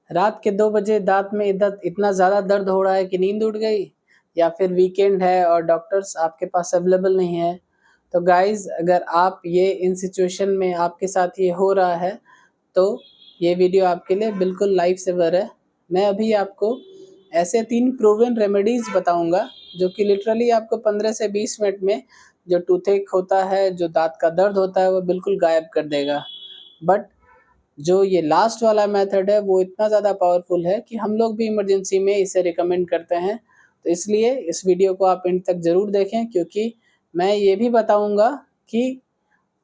रात के 2 बजे दाँत में इतना ज़्यादा दर्द हो रहा है कि नींद उड़ गई या फिर वीकेंड है और डॉक्टर्स आपके पास अवेलेबल नहीं है। तो गाइज़ अगर आप ये इन सिचुएशन में आपके साथ ये हो रहा है, तो ये वीडियो आपके लिए बिल्कुल लाइफ सेवर है। मैं अभी आपको ऐसे 3 प्रूवन रेमेडीज़ बताऊँगा, जो कि लिटरली आपको 15 से 20 मिनट में जो टूथएक होता है, जो दाँत का दर्द होता है, वो बिल्कुल गायब कर देगा। बट जो ये लास्ट वाला मेथड है वो इतना ज़्यादा पावरफुल है कि हम लोग भी इमरजेंसी में इसे रिकमेंड करते हैं। तो इसलिए इस वीडियो को आप एंड तक ज़रूर देखें, क्योंकि मैं ये भी बताऊँगा कि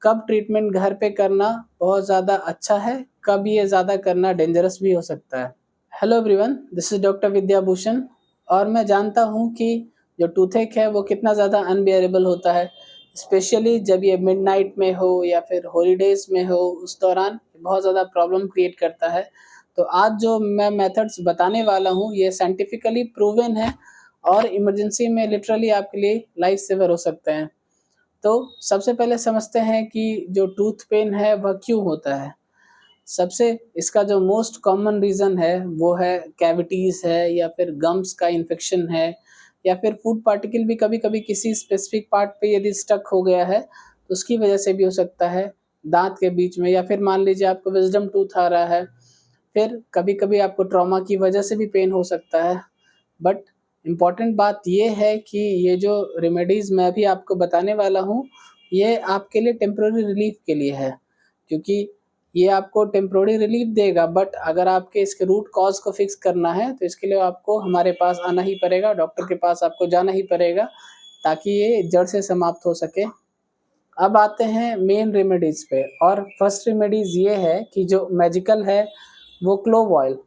कब ट्रीटमेंट घर पे करना बहुत ज़्यादा अच्छा है, कब ये ज़्यादा करना डेंजरस भी हो सकता है। Hello everyone, this is doctor Vidyabhushan और मैं जानता हूँ कि जो टूथएक है वो कितना ज़्यादा अनबियरेबल होता है, स्पेशली जब ये मिडनाइट में हो या फिर हॉलीडेज़ में हो, उस दौरान बहुत ज़्यादा प्रॉब्लम क्रिएट करता है। तो आज जो मैं मेथड्स बताने वाला हूँ ये साइंटिफिकली प्रूवन है और इमरजेंसी में लिटरली आपके लिए लाइफ सेवर हो सकते हैं। तो सबसे पहले समझते हैं कि जो टूथ पेन है वह क्यों होता है। सबसे इसका जो मोस्ट कॉमन रीज़न है वो है कैविटीज़ है या फिर गम्स का इन्फेक्शन है या फिर फूड पार्टिकल भी कभी-कभी किसी स्पेसिफिक पार्ट पे यदि स्टक हो गया है, तो उसकी वजह से भी हो सकता है। दाँत के बीच में या फिर मान लीजिए आपको विज़डम टूथ आ रहा है, फिर कभी-कभी आपको ट्रॉमा की वजह से भी पेन हो सकता है। बट इम्पॉर्टेंट बात ये है कि ये जो रेमेडीज़ मैं अभी आपको बताने वाला हूँ, ये आपके लिए टेम्परेरी रिलीफ़ के लिए है। क्योंकि ये आपको टेम्परेरी रिलीफ़ देगा, बट अगर आपके इसके रूट कॉज़ को फ़िक्स करना है, तो इसके लिए आपको हमारे पास आना ही पड़ेगा, डॉक्टर के पास आपको जाना ही पड़ेगा, ताकि ये जड़ से समाप्त हो सके। अब आते हैं मेन रेमेडीज़ पे और फर्स्ट रेमेडीज़ ये है कि जो मैजिकल है, वो क्लोव ऑयल।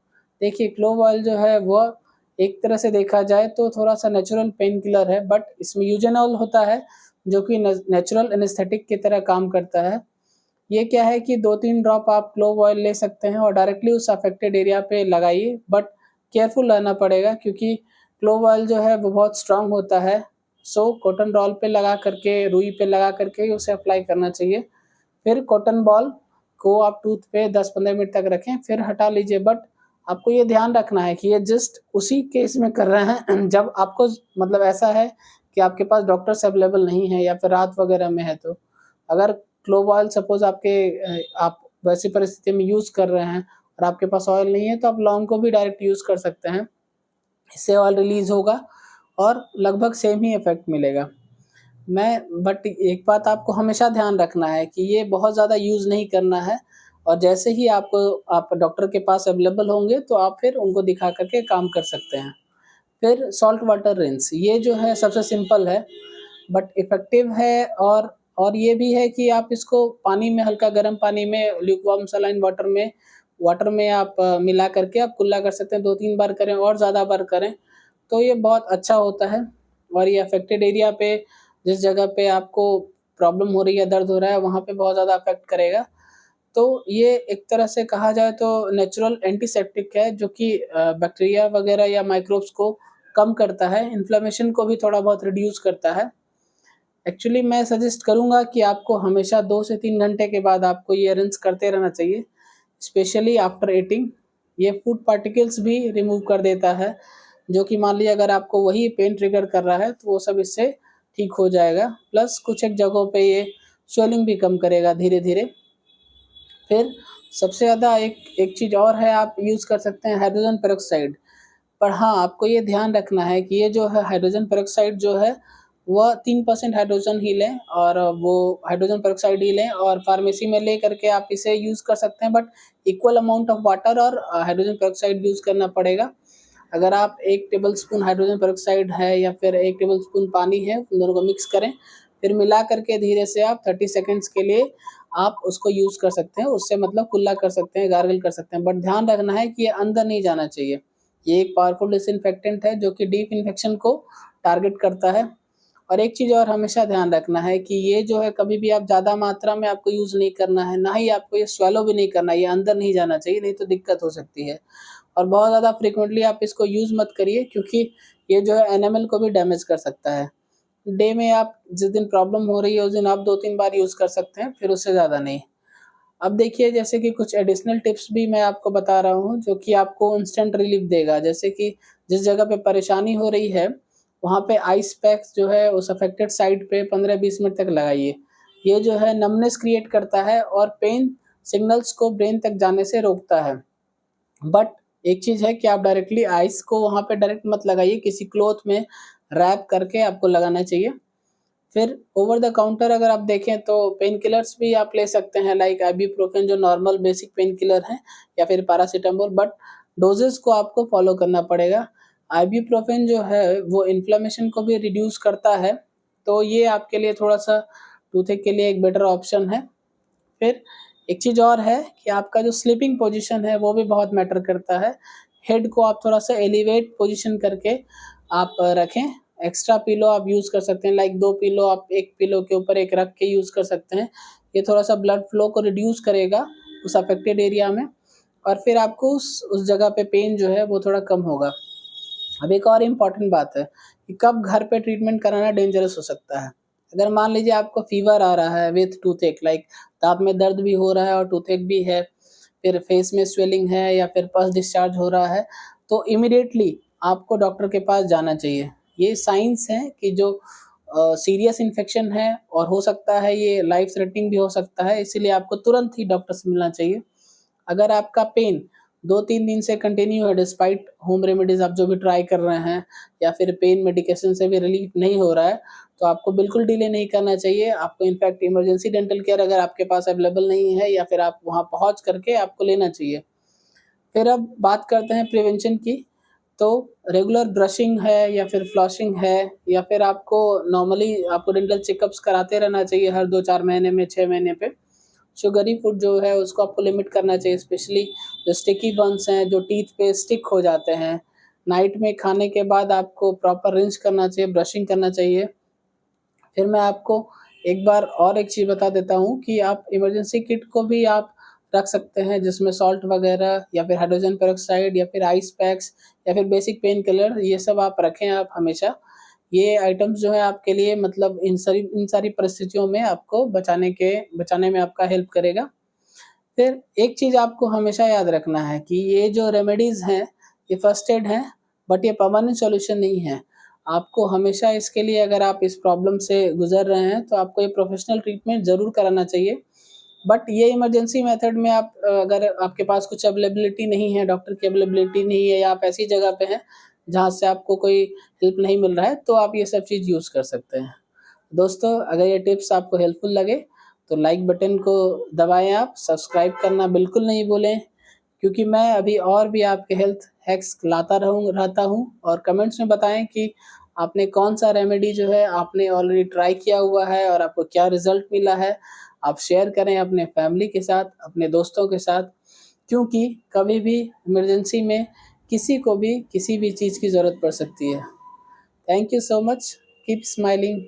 देखिए क्लोव ऑयल जो है वह एक तरह से देखा जाए तो थोड़ा-सा नेचुरल पेन किलर है, बट इसमें यूजेनॉल होता है, जो कि नेचुरल एनेस्थेटिक की तरह काम करता है। ये क्या है कि 2-3 ड्रॉप आप क्लोव ऑयल ले सकते हैं और डायरेक्टली उस अफ़ेक्टेड एरिया पे लगाइए, बट केयरफुल रहना पड़ेगा क्योंकि क्लोव ऑयल जो है वो बहुत स्ट्रॉन्ग होता है। सो कॉटन रॉल पे लगा करके, रुई पे लगा करके ही उसे अप्लाई करना चाहिए। फिर कॉटन बॉल को आप टूथ पे 10-15 मिनट तक रखें, फिर हटा लीजिए, बट आपको ये ध्यान रखना है कि ये जस्ट उसी केस में कर रहे हैं जब आपको मतलब ऐसा है कि आपके पास डॉक्टर्स अवेलेबल नहीं है या फिर रात वगैरह में है तो। अगर क्लोव ऑयल सपोज़ आप वैसी परिस्थिति में यूज़ कर रहे हैं और आपके पास ऑयल नहीं है, तो आप लौंग को भी डायरेक्ट यूज़ कर सकते हैं। इससे ऑयल रिलीज़ होगा और लगभग सेम ही इफ़ेक्ट मिलेगा। बट एक बात आपको हमेशा ध्यान रखना है कि ये बहुत ज़्यादा यूज़ नहीं करना है और जैसे ही आप डॉक्टर के पास अवेलेबल होंगे, तो आप फिर उनको दिखा कर के काम कर सकते हैं। फिर सॉल्ट वाटर रिंस, ये जो है सबसे सिंपल है बट इफ़ेक्टिव है और ये भी है कि आप इसको पानी में हल्का गर्म पानी में ल्यूकवार्म सलाइन वाटर में आप मिला करके आप कुल्ला कर सकते हैं, 2-3 बार करें और ज़्यादा बार करें, तो ये बहुत अच्छा होता है और ये अफ़ेक्टेड एरिया पे जिस जगह पे आपको प्रॉब्लम हो रही है, दर्द हो रहा है, वहाँ पे बहुत ज़्यादा अफ़ेक्ट करेगा। तो ये एक तरह से कहा जाए तो नेचुरल एंटीसेप्टिक है जो कि बैक्टीरिया वगैरह या माइक्रोब्स को कम करता है, इन्फ्लेमेशन को भी थोड़ा बहुत रिड्यूस करता है। एक्चुअली मैं सजेस्ट करूँगा कि आपको हमेशा 2 से 3 घंटे के बाद आपको ये रिंस करते रहना चाहिए, स्पेशली आफ्टर ईटिंग। ये फूड पार्टिकल्स भी रिमूव कर देता है, जो कि मान लीजिए अगर आपको वही पेन ट्रिगर कर रहा है, तो वो सब इससे ठीक हो जाएगा। प्लस कुछ एक जगहों पे ये स्वेलिंग भी कम करेगा धीरे-धीरे। फिर सबसे ज़्यादा एक एक चीज़ और है, आप यूज़ कर सकते हैं हाइड्रोजन पेरोक्साइड। पर हाँ, आपको ये ध्यान रखना है कि ये जो है हाइड्रोजन पेरोक्साइड जो है, वह 3% हाइड्रोजन ही लें और वो हाइड्रोजन पेरोक्साइड ही लें और फार्मेसी में ले करके आप इसे यूज़ कर सकते हैं, but equal amount of water और हाइड्रोजन पेरोक्साइड यूज़ करना पड़ेगा। अगर आप 1 टेबलस्पून हाइड्रोजन पेरोक्साइड है या फिर 1 टेबलस्पून पानी है, उन दोनों को मिक्स करें, फिर मिला कर के धीरे से आप 30 सेकंड्स के लिए आप उसको यूज़ कर सकते हैं, उससे मतलब कुल्ला कर सकते हैं, गार्गल कर सकते हैं, बट ध्यान रखना है कि ये अंदर नहीं जाना चाहिए। ये एक पावरफुल डिसइन्फेक्टेंट है जो कि डीप इन्फेक्शन को टारगेट करता है। और एक चीज़ और हमेशा ध्यान रखना है कि ये जो है कभी भी आप ज़्यादा मात्रा में आपको यूज़ नहीं करना है, ना ही आपको ये स्वैलो भी नहीं करना है, ये अंदर नहीं जाना चाहिए, नहीं तो दिक्कत हो सकती है। और बहुत ज़्यादा फ्रीक्वेंटली आप इसको यूज़ मत करिए क्योंकि ये जो है एनामल को भी डैमेज कर सकता है। डे में आप जिस दिन प्रॉब्लम हो रही है उस दिन आप 2-3 बार यूज़ कर सकते हैं, फिर उससे ज़्यादा नहीं। अब देखिए जैसे कि कुछ एडिशनल टिप्स भी मैं आपको बता रहा हूँ जो कि आपको इंस्टेंट रिलीफ देगा। जैसे कि जिस जगह पे परेशानी हो रही है, वहाँ पे आइस पैक्स जो है उस अफेक्टेड साइट पे 15-20 मिनट तक लगाइए। ये जो है नमनेस क्रिएट करता है और पेन सिग्नल्स को ब्रेन तक जाने से रोकता है। बट एक चीज़ है कि आप डायरेक्टली आइस को वहाँ पे डायरेक्ट मत लगाइए, किसी क्लॉथ में रैप करके आपको लगाना चाहिए। फिर ओवर द काउंटर अगर आप देखें तो पेन किलर्स भी आप ले सकते हैं, लाइक आइबुप्रोफेन जो नॉर्मल बेसिक पेन किलर है, या फिर पैरासिटामोल, बट डोजेस को आपको फॉलो करना पड़ेगा। आइबुप्रोफेन जो है वो इन्फ्लेमेशन को भी रिड्यूस करता है, तो ये आपके लिए थोड़ा-सा टूथेक के लिए एक बेटर ऑप्शन है। फिर एक चीज़ और है कि आपका जो स्लीपिंग पोज़ीशन है वो भी बहुत मैटर करता है। हेड को आप थोड़ा-सा एलिवेट पोज़ीशन करके आप रखें। एक्स्ट्रा पिलो आप यूज़ कर सकते हैं, लाइक 2 पिलो आप 1 पिलो के ऊपर एक रख के यूज़ कर सकते हैं। ये थोड़ा-सा ब्लड फ्लो को रिड्यूस करेगा उस अफेक्टेड एरिया में, और फिर आपको उस जगह पे पेन जो है वो थोड़ा कम होगा। अब एक और इम्पॉर्टेंट बात है कि कब घर पे ट्रीटमेंट कराना डेंजरस हो सकता है। अगर मान लीजिए आपको फ़ीवर आ रहा है विथ टूथएक, लाइक दाँत में दर्द भी हो रहा है और टूथएक भी है, फिर फेस में स्वेलिंग है या फिर पस डिस्चार्ज हो रहा है, तो इमीडिएटली आपको डॉक्टर के पास जाना चाहिए। ये साइन्स हैं कि जो सीरियस इन्फेक्शन है और हो सकता है ये लाइफ़ थ्रेटनिंग भी हो सकता है, इसीलिए आपको तुरंत ही डॉक्टर से मिलना चाहिए। अगर आपका पेन 2-3 दिन से कंटिन्यू है डिस्पाइट होम रेमेडीज़ आप जो भी ट्राई कर रहे हैं, या फिर पेन मेडिकेशन से भी रिलीफ नहीं हो रहा है, तो आपको बिल्कुल डिले नहीं करना चाहिए। आपको इनफैक्ट इमरजेंसी डेंटल केयर अगर आपके पास अवेलेबल नहीं है, या फिर आप वहाँ पहुँच करके आपको लेना चाहिए। फिर अब बात करते हैं प्रिवेंशन की, तो रेगुलर ब्रशिंग है या फिर फ्लॉसिंग है, या फिर आपको नॉर्मली आपको डेंटल चेकअप्स कराते रहना चाहिए हर 2-4 महीने में, 6 महीने पे। शुगरी फूड जो है उसको आपको लिमिट करना चाहिए, स्पेशली जो स्टिकी बन्स हैं, जो टीथ पे स्टिक हो जाते हैं। नाइट में खाने के बाद आपको प्रॉपर रिंस करना चाहिए, ब्रशिंग करना चाहिए। फिर मैं आपको एक बार और एक चीज़ बता देता हूँ कि आप इमरजेंसी किट को भी आप रख सकते हैं, जिसमें सॉल्ट वगैरह या फिर हाइड्रोजन पेरोक्साइड या फिर आइस पैक्स या फिर बेसिक पेन किलर, ये सब आप रखें आप हमेशा। ये आइटम्स जो है आपके लिए मतलब इन सारी परिस्थितियों में आपको बचाने में आपका हेल्प करेगा। फिर एक चीज़ आपको हमेशा याद रखना है कि ये जो रेमेडीज़ हैं, ये फर्स्ट एड हैं, बट ये परमानेंट सॉल्यूशन नहीं है। आपको हमेशा इसके लिए, अगर आप इस प्रॉब्लम से गुज़र रहे हैं, तो आपको ये प्रोफ़ेशनल ट्रीटमेंट ज़रूर कराना चाहिए। बट ये इमरजेंसी मेथड में आप अगर आपके पास कुछ अवेलेबिलिटी नहीं है, डॉक्टर की अवेलेबिलिटी नहीं है, या आप ऐसी जगह पे हैं, जहाँ से आपको कोई हेल्प नहीं मिल रहा है, तो आप ये सब चीज़ यूज़ कर सकते हैं। दोस्तों, अगर ये टिप्स आपको हेल्पफुल लगे, तो लाइक बटन को दबाएँ आप, सब्सक्राइब करना बिल्कुल नहीं भूलें, क्योंकि मैं अभी और भी आपके हेल्थ हैक्स लाता रहता हूँ, और कमेंट्स में बताएँ कि आपने कौन-सा रेमेडी जो है आपने ऑलरेडी ट्राई किया हुआ है और आपको क्या रिज़ल्ट मिला है। आप शेयर करें अपने फैमिली के साथ, अपने दोस्तों के साथ, क्योंकि कभी भी इमरजेंसी में किसी को भी किसी भी चीज़ की ज़रूरत पड़ सकती है। Thank you so much, keep smiling.